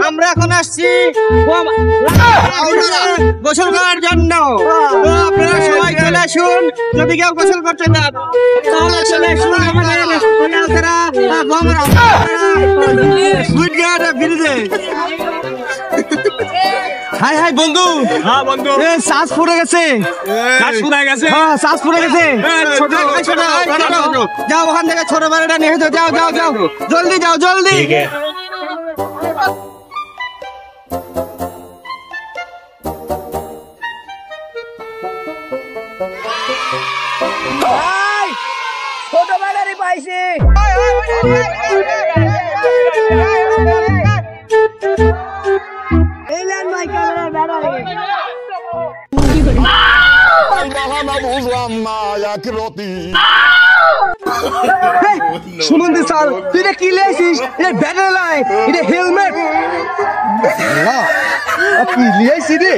আমরা এখন আসছি গোসল করার জন্য। আপনারা সবাই চলে আসুন, যদি কেউ গোসল করতে চান তাহলে চলে আসুন আমাদের হাই হাই বন্ধু। হ্যাঁ বন্ধু, শ্বাস ফুরে গেছে, শ্বাস ফুরে গেছে। যাও ওখান থেকে ছোট বাড়িটা নিয়ে যাও, যাও যাও যাও, জলদি যাও জলদি। ছোট বাড়ি পাইছি। সুমন্দি স্যার, তুই এটা কি লিয়েছিস? এটা ব্যাটারি লাই, এটা হেলমেট কি লিয়েছিস রে?